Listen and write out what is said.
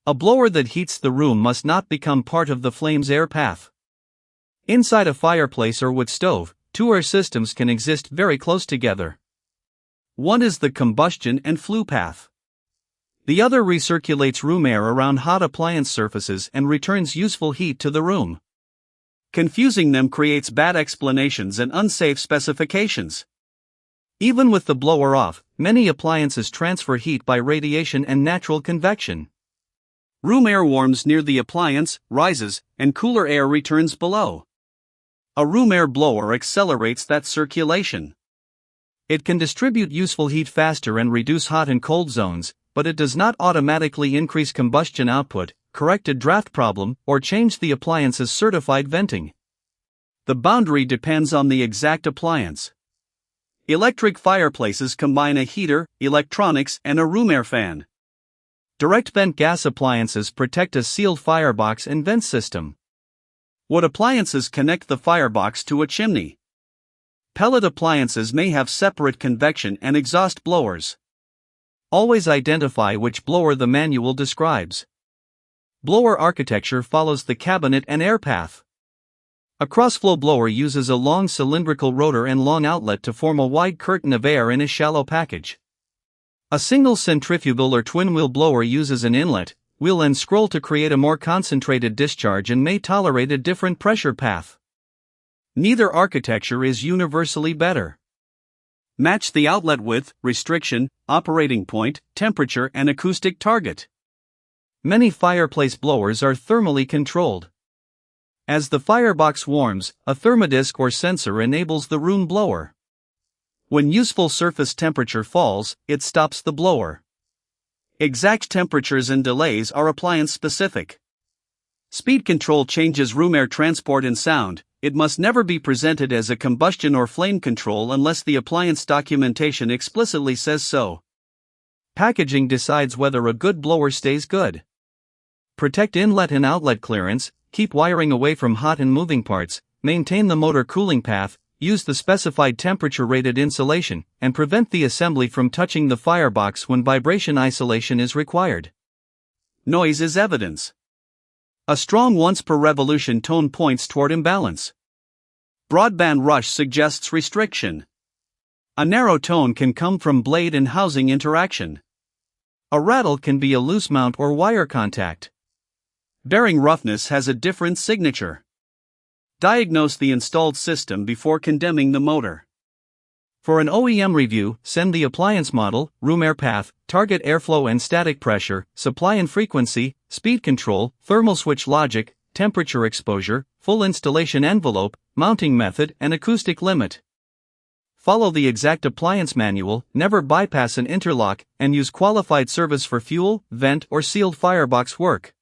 A blower that heats the room must not become part of the flame's air path. Inside a fireplace or wood stove, two air systems can exist very close together. One is the combustion and flue path. The other recirculates room air around hot appliance surfaces and returns useful heat to the room. Confusing them creates bad explanations and unsafe specifications. Even with the blower off, many appliances transfer heat by radiation and natural convection. Room air warms near the appliance, rises, and cooler air returns below. A room air blower accelerates that circulation. It can distribute useful heat faster and reduce hot and cold zones, but it does not automatically increase combustion output, correct a draft problem, or change the appliance's certified venting. The boundary depends on the exact appliance. Electric fireplaces combine a heater, electronics, and a room air fan. Direct vent gas appliances protect a sealed firebox and vent system. Wood appliances connect the firebox to a chimney. Pellet appliances may have separate convection and exhaust blowers. Always identify which blower the manual describes. Blower architecture follows the cabinet and air path. A crossflow blower uses a long cylindrical rotor and long outlet to form a wide curtain of air in a shallow package. A single centrifugal or twin-wheel blower uses an inlet, wheel and scroll to create a more concentrated discharge and may tolerate a different pressure path. Neither architecture is universally better. Match the outlet width, restriction, operating point, temperature, and acoustic target. Many fireplace blowers are thermally controlled. As the firebox warms, a thermodisc or sensor enables the room blower. When useful surface temperature falls, it stops the blower. Exact temperatures and delays are appliance-specific. Speed control changes room air transport and sound. It must never be presented as a combustion or flame control unless the appliance documentation explicitly says so. Packaging decides whether a good blower stays good. Protect inlet and outlet clearance, keep wiring away from hot and moving parts, maintain the motor cooling path, use the specified temperature-rated insulation, and prevent the assembly from touching the firebox when vibration isolation is required. Noise is evidence. A strong once per revolution tone points toward imbalance. Broadband rush suggests restriction. A narrow tone can come from blade and housing interaction. A rattle can be a loose mount or wire contact. Bearing roughness has a different signature. Diagnose the installed system before condemning the motor. For an OEM review, send the appliance model, room air path, target airflow and static pressure, supply and frequency, speed control, thermal switch logic, temperature exposure, full installation envelope, mounting method, and acoustic limit. Follow the exact appliance manual, never bypass an interlock, and use qualified service for fuel, vent, or sealed firebox work.